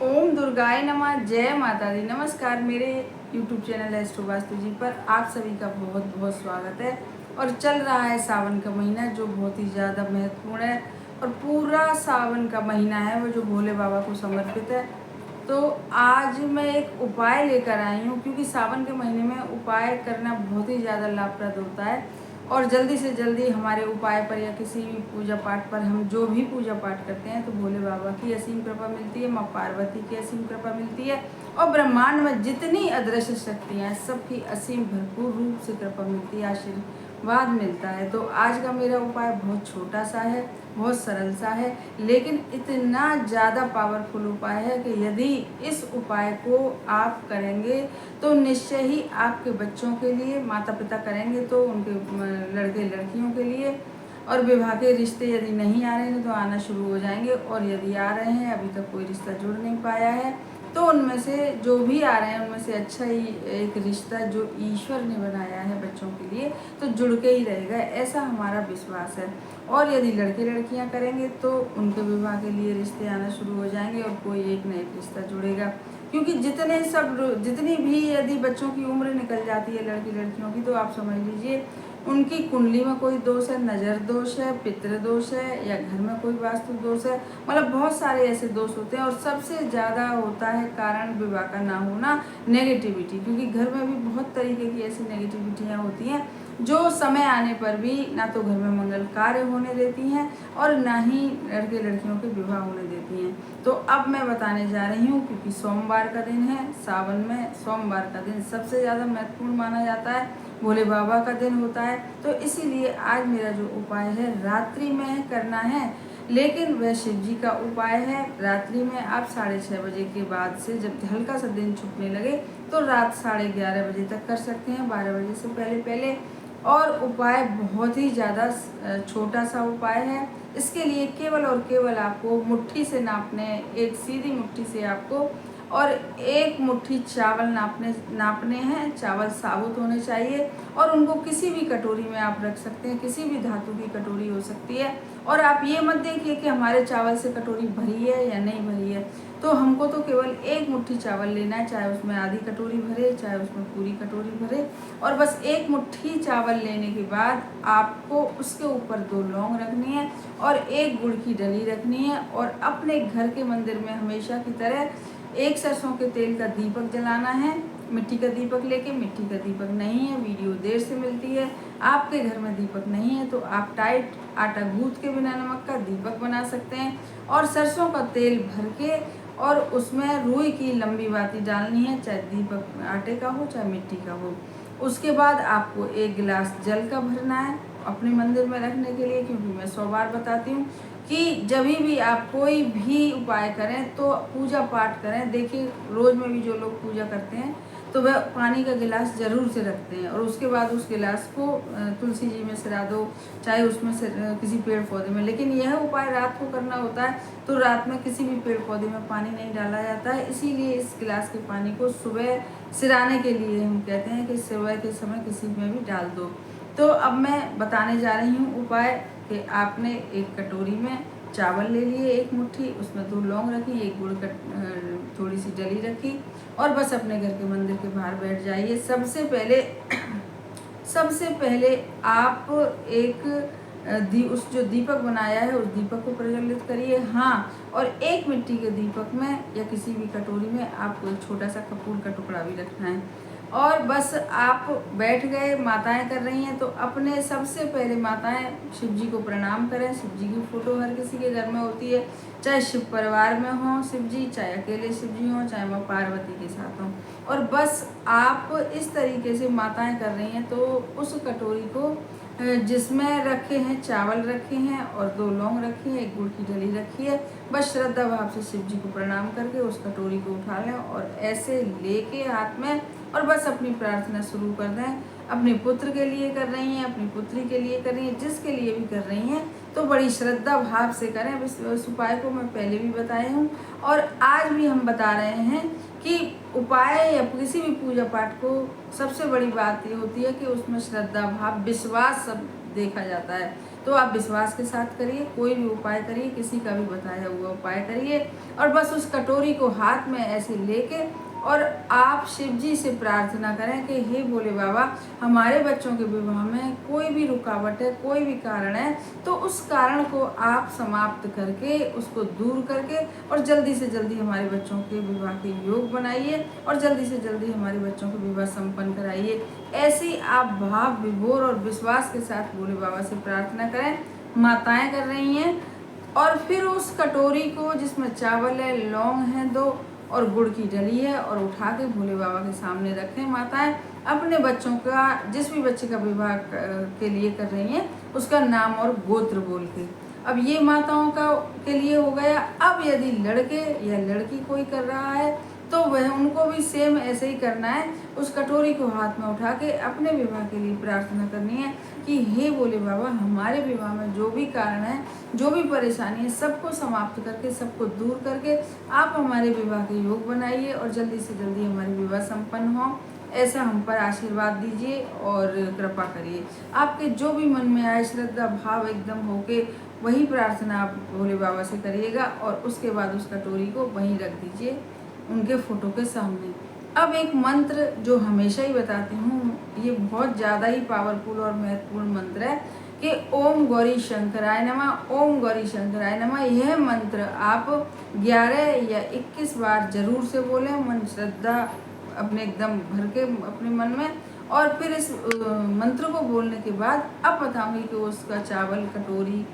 ओम दुर्गाय नमः। जय माता दी। नमस्कार। मेरे YouTube चैनल एस्ट्रो वास्तु जी पर आप सभी का बहुत बहुत स्वागत है। और चल रहा है सावन का महीना जो बहुत ही ज़्यादा महत्वपूर्ण है और पूरा सावन का महीना है वो जो भोले बाबा को समर्पित है। तो आज मैं एक उपाय लेकर आई हूँ क्योंकि सावन के महीने में उपाय करना बहुत ही ज़्यादा लाभप्रद होता है और जल्दी से जल्दी हमारे उपाय पर या किसी भी पूजा पाठ पर हम जो भी पूजा पाठ करते हैं तो भोले बाबा की असीम कृपा मिलती है, माँ पार्वती की असीम कृपा मिलती है और ब्रह्मांड में जितनी अदृश्य शक्तियाँ हैं सबकी असीम भरपूर रूप से कृपा मिलती है, आशीर्वाद मिलता है। तो आज का मेरा उपाय बहुत छोटा सा है, बहुत सरल सा है, लेकिन इतना ज़्यादा पावरफुल उपाय है कि यदि इस उपाय को आप करेंगे तो निश्चय ही आपके बच्चों के लिए, माता पिता करेंगे तो उनके लड़के लड़कियों के लिए, और विवाह के रिश्ते यदि नहीं आ रहे हैं तो आना शुरू हो जाएंगे, और यदि आ रहे हैं अभी तक कोई रिश्ता जुड़ नहीं पाया है तो उनमें से जो भी आ रहे हैं उनमें से अच्छा ही एक रिश्ता जो ईश्वर ने बनाया है बच्चों के लिए तो जुड़ के ही रहेगा, ऐसा हमारा विश्वास है। और यदि लड़के लड़कियां करेंगे तो उनके विवाह के लिए रिश्ते आना शुरू हो जाएंगे और कोई एक न एक रिश्ता जुड़ेगा, क्योंकि जितनी भी यदि बच्चों की उम्र निकल जाती है लड़की लड़कियों की तो आप समझ लीजिए उनकी कुंडली में कोई दोष है, नज़र दोष है, पितृ दोष है, या घर में कोई वास्तु दोष है, मतलब बहुत सारे ऐसे दोष होते हैं। और सबसे ज़्यादा होता है कारण विवाह का ना होना, नेगेटिविटी, क्योंकि घर में भी बहुत तरीके की ऐसी नेगेटिविटियाँ होती हैं जो समय आने पर भी ना तो घर में मंगल कार्य होने देती हैं और ना ही लड़के लड़कियों के विवाह होने देती हैं। तो अब मैं बताने जा रही हूँ, क्योंकि सोमवार का दिन है, सावन में सोमवार का दिन सबसे ज़्यादा महत्वपूर्ण माना जाता है, भोले बाबा का दिन होता है, तो इसीलिए आज मेरा जो उपाय है रात्रि में करना है, लेकिन वह शिव जी का उपाय है। रात्रि में आप 6:30 बजे के बाद से जब हल्का सा दिन छुपने लगे तो रात 11:30 बजे तक कर सकते हैं, 12 बजे से पहले पहले। और उपाय बहुत ही ज़्यादा छोटा सा उपाय है। इसके लिए केवल और केवल आपको मुट्ठी से नापने, एक सीधी मुट्ठी से आपको, और एक मुट्ठी चावल नापने हैं। चावल साबुत होने चाहिए और उनको किसी भी कटोरी में आप रख सकते हैं, किसी भी धातु की कटोरी हो सकती है। और आप ये मत देखिए कि हमारे चावल से कटोरी भरी है या नहीं भरी है, तो हमको तो केवल एक मुट्ठी चावल लेना है, चाहे उसमें आधी कटोरी भरे चाहे उसमें पूरी कटोरी भरे। और बस एक मुट्ठी चावल लेने के बाद आपको उसके ऊपर 2 लौंग रखनी है और एक गुड़ की डली रखनी है, और अपने घर के मंदिर में हमेशा की तरह एक सरसों के तेल का दीपक जलाना है। मिट्टी का दीपक लेके, मिट्टी का दीपक नहीं है, वीडियो देर से मिलती है, आपके घर में दीपक नहीं है तो आप टाइट आटा गूंथ के बिना नमक का दीपक बना सकते हैं। और सरसों का तेल भर के और उसमें रुई की लंबी बाती डालनी है, चाहे दीपक आटे का हो चाहे मिट्टी का हो। उसके बाद आपको 1 गिलास जल का भरना है अपने मंदिर में रखने के लिए, क्योंकि मैं 100 बार बताती हूँ कि जब भी आप कोई भी उपाय करें तो पूजा पाठ करें। देखिए रोज़ में भी जो लोग पूजा करते हैं तो वह पानी का गिलास ज़रूर से रखते हैं, और उसके बाद उस गिलास को तुलसी जी में सिरा दो, चाहे उसमें से किसी पेड़ पौधे में। लेकिन यह उपाय रात को करना होता है तो रात में किसी भी पेड़ पौधे में पानी नहीं डाला जाता है, इसीलिए इस गिलास के पानी को सुबह सिराने के लिए हम कहते हैं कि सुबह के समय किसी में भी डाल दो। तो अब मैं बताने जा रही हूँ उपाय कि आपने एक कटोरी में चावल ले लिए, एक मुट्ठी, उसमें 2 लौंग रखी, एक गुड़ का थोड़ी सी डली रखी, और बस अपने घर के मंदिर के बाहर बैठ जाइए। सबसे पहले आप एक उस जो दीपक बनाया है उस दीपक को प्रज्वलित करिए। हाँ, और एक मिट्टी के दीपक में या किसी भी कटोरी में आपको एक छोटा सा कपूर का टुकड़ा भी रखना है। और बस आप बैठ गए, माताएं कर रही हैं तो अपने सबसे पहले माताएं शिव जी को प्रणाम करें। शिव जी की फोटो हर किसी के घर में होती है, चाहे शिव परिवार में हों शिव जी, चाहे अकेले शिव जी हों, चाहे माँ पार्वती के साथ हों। और बस आप इस तरीके से माताएं कर रही हैं तो उस कटोरी को जिसमें रखे हैं चावल रखे हैं और 2 लौंग रखी है, एक गुड़ की डली रखी है, बस श्रद्धा भाव से शिव जी को प्रणाम करके उस कटोरी को उठा लें और ऐसे लेके हाथ में, और बस अपनी प्रार्थना शुरू कर दें। अपने पुत्र के लिए कर रही हैं, अपनी पुत्री के लिए कर रही हैं, जिसके लिए भी कर रही हैं तो बड़ी श्रद्धा भाव से करें। इस उपाय को मैं पहले भी बताए हूँ और आज भी हम बता रहे हैं कि उपाय या किसी भी पूजा पाठ को सबसे बड़ी बात ये होती है कि उसमें श्रद्धा भाव, विश्वास सब देखा जाता है। तो आप विश्वास के साथ करिए, कोई भी उपाय करिए, किसी का भी बताया हुआ उपाय करिए और बस उस कटोरी को हाथ में ऐसे लेके और आप शिव जी से प्रार्थना करें कि हे भोले बाबा, हमारे बच्चों के विवाह में कोई भी रुकावट है, कोई भी कारण है, तो उस कारण को आप समाप्त करके, उसको दूर करके और जल्दी से जल्दी हमारे बच्चों के विवाह के योग बनाइए और जल्दी से जल्दी हमारे बच्चों को विवाह संपन्न कराइए। ऐसी आप भाव विभोर और विश्वास के साथ भोले बाबा से प्रार्थना करें। माताएं कर रही हैं और फिर उस कटोरी को जिसमें चावल है, लौंग है 2 और गुड़ की डली है और उठा के भोले बाबा के सामने रखें। माताएं अपने बच्चों का, जिस भी बच्चे का विवाह के लिए कर रही हैं, उसका नाम और गोत्र बोल के। अब ये माताओं का के लिए हो गया। अब यदि लड़के या लड़की कोई कर रहा है तो वह उनको भी सेम ऐसे ही करना है। उस कटोरी को हाथ में उठा के अपने विवाह के लिए प्रार्थना करनी है कि हे भोले बाबा, हमारे विवाह में जो भी कारण है, जो भी परेशानी है, सबको समाप्त करके, सबको दूर करके आप हमारे विवाह के योग बनाइए और जल्दी से जल्दी हमारी विवाह संपन्न हो। ऐसा हम पर आशीर्वाद दीजिए और कृपा करिए। आपके जो भी मन में आए, श्रद्धा भाव एकदम होके वही प्रार्थना आप भोले बाबा से करिएगा और उसके बाद उस कटोरी को वहीं रख दीजिए उनके फोटो के सामने। अब एक मंत्र जो हमेशा ही बताती हूँ, ये बहुत ज़्यादा ही पावरफुल और महत्वपूर्ण मंत्र है कि ओम गौरी शंकराय नमः, ओम गौरी शंकराय नमः। यह मंत्र आप 11 या 21 बार जरूर से बोलें, मन श्रद्धा अपने एकदम भर के अपने मन में। और फिर इस मंत्र को बोलने के बाद अब बताऊंगी कि उसका चावल, कटोरी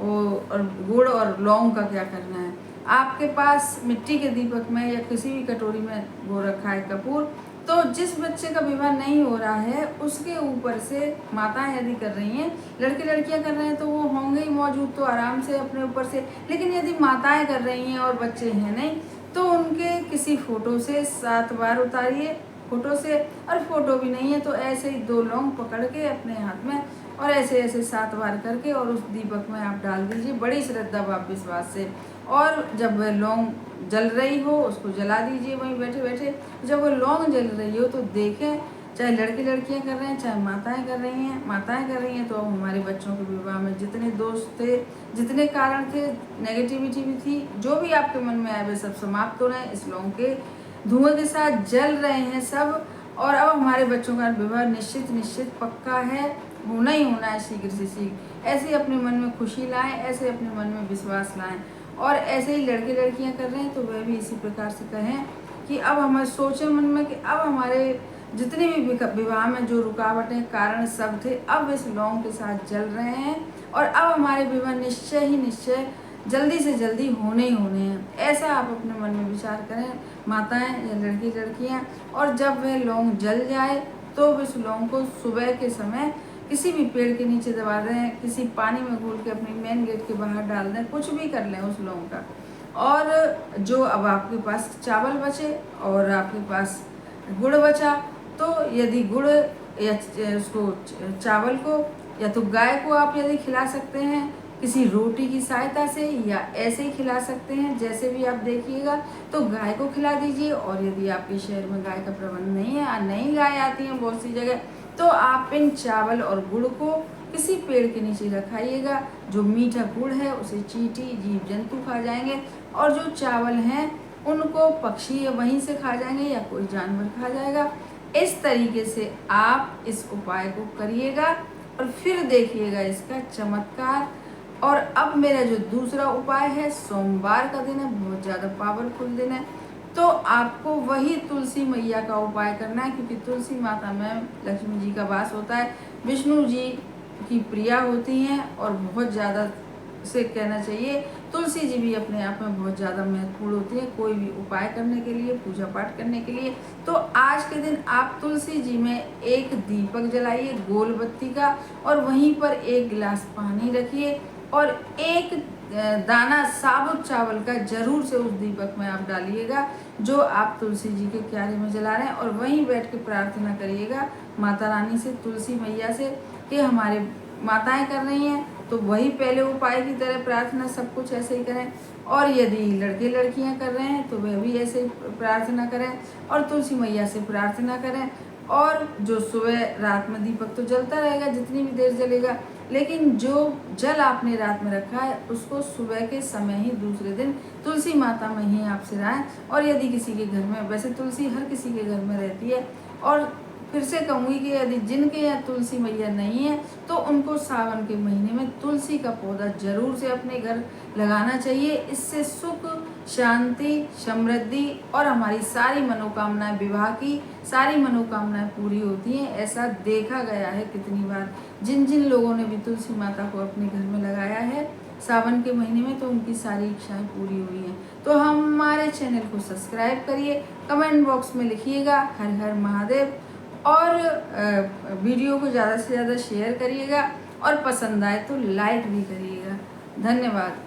और गुड़ और लौंग का क्या करना है। आपके पास मिट्टी के दीपक में या किसी भी कटोरी में वो रखा है कपूर, तो जिस बच्चे का विवाह नहीं हो रहा है उसके ऊपर से माताएं यदि कर रही हैं, लड़के लड़कियां कर रहे हैं तो वो होंगे ही मौजूद तो आराम से अपने ऊपर से। लेकिन यदि माताएं कर रही हैं और बच्चे हैं नहीं, तो उनके किसी फोटो से 7 बार उतारिए फोटो से, और फोटो भी नहीं है तो ऐसे ही 2 लौंग पकड़ के अपने हाथ में और ऐसे ऐसे 7 बार करके और उस दीपक में आप डाल दीजिए बड़ी श्रद्धा भाव विश्वास से। और जब वह लौंग जल रही हो उसको जला दीजिए वहीं बैठे बैठे। जब वो लौंग जल रही हो तो देखें, चाहे लड़के लड़कियां कर रहे हैं, चाहे माताएं कर रही हैं। माताएं कर रही हैं तो हमारे बच्चों के विवाह में जितने दोष थे, जितने कारण थे, नेगेटिविटी भी थी, जो भी आपके मन में आए वे सब समाप्त हो रहे हैं, इस लौंग के धुएं के साथ जल रहे हैं सब। और अब हमारे बच्चों का विवाह निश्चित पक्का है, होना ही होना है शीघ्र से शीघ्र। ऐसे अपने मन में खुशी लाएं, ऐसे अपने मन में विश्वास लाएं। और ऐसे ही लड़के लड़कियां कर रहे हैं तो वह भी इसी प्रकार से कहें कि अब हमें सोचें मन में कि अब हमारे जितने भी विवाह में जो रुकावटें कारण सब थे, अब इस लौंग के साथ जल रहे हैं और अब हमारे विवाह निश्चय जल्दी से जल्दी होने ही होने हैं। ऐसा आप अपने मन में विचार करें माताएं या लड़की लड़कियां। और जब वह लौंग जल जाए तो उस लौंग को सुबह के समय किसी भी पेड़ के नीचे दबा दें, किसी पानी में घोल के अपने मेन गेट के बाहर डाल दें, कुछ भी कर लें उस लौंग का। और जो अब आपके पास चावल बचे और आपके पास गुड़ बचा, तो यदि गुड़ या उसको चावल को या तो गाय को आप यदि खिला सकते हैं किसी रोटी की सहायता से, या ऐसे ही खिला सकते हैं जैसे भी आप देखिएगा, तो गाय को खिला दीजिए। और यदि आपके शहर में गाय का प्रबंध नहीं है, नई गाय आती हैं बहुत सी जगह, तो आप इन चावल और गुड़ को किसी पेड़ के नीचे रखाइएगा। जो मीठा गुड़ है उसे चींटी जीव जंतु खा जाएंगे और जो चावल हैं उनको पक्षी वहीं से खा जाएंगे या कोई जानवर खा जाएगा। इस तरीके से आप इस उपाय को करिएगा और फिर देखिएगा इसका चमत्कार। और अब मेरा जो दूसरा उपाय है, सोमवार का दिन है, बहुत ज़्यादा पावरफुल दिन है, तो आपको वही तुलसी मैया का उपाय करना है, क्योंकि तुलसी माता में लक्ष्मी जी का वास होता है, विष्णु जी की प्रिया होती हैं और बहुत ज़्यादा से कहना चाहिए तुलसी जी भी अपने आप में बहुत ज़्यादा महत्वपूर्ण होती है कोई भी उपाय करने के लिए, पूजा पाठ करने के लिए। तो आज के दिन आप तुलसी जी में एक दीपक जलाइए गोल बत्ती का और वहीं पर 1 गिलास पानी रखिए और एक दाना साबुत चावल का जरूर से उस दीपक में आप डालिएगा जो आप तुलसी जी के क्यारे में जला रहे हैं, और वहीं बैठ के प्रार्थना करिएगा माता रानी से, तुलसी मैया से, कि हमारे माताएं कर रही हैं तो वही पहले उपाय की तरह प्रार्थना सब कुछ ऐसे ही करें। और यदि लड़के लड़कियां कर रहे हैं तो वह भी ऐसे ही प्रार्थना करें और तुलसी मैया से प्रार्थना करें। और जो सुबह रात में दीपक तो जलता रहेगा जितनी भी देर जलेगा, लेकिन जो जल आपने रात में रखा है उसको सुबह के समय ही दूसरे दिन तुलसी माता में ही आप सिराएं। और यदि किसी के घर में, वैसे तुलसी हर किसी के घर में रहती है, और फिर से कहूँगी कि यदि जिनके यहाँ तुलसी मैया नहीं है तो उनको सावन के महीने में तुलसी का पौधा जरूर से अपने घर लगाना चाहिए। इससे सुख, शांति, समृद्धि और हमारी सारी मनोकामनाएं, विवाह की सारी मनोकामनाएं पूरी होती हैं। ऐसा देखा गया है कितनी बार। जिन जिन लोगों ने भी तुलसी माता को अपने घर में लगाया है सावन के महीने में, तो उनकी सारी इच्छाएं पूरी हुई हैं। तो हमारे चैनल को सब्सक्राइब करिए, कमेंट बॉक्स में लिखिएगा हर हर महादेव, और वीडियो को ज़्यादा से ज़्यादा शेयर करिएगा, और पसंद आए तो लाइक भी करिएगा। धन्यवाद।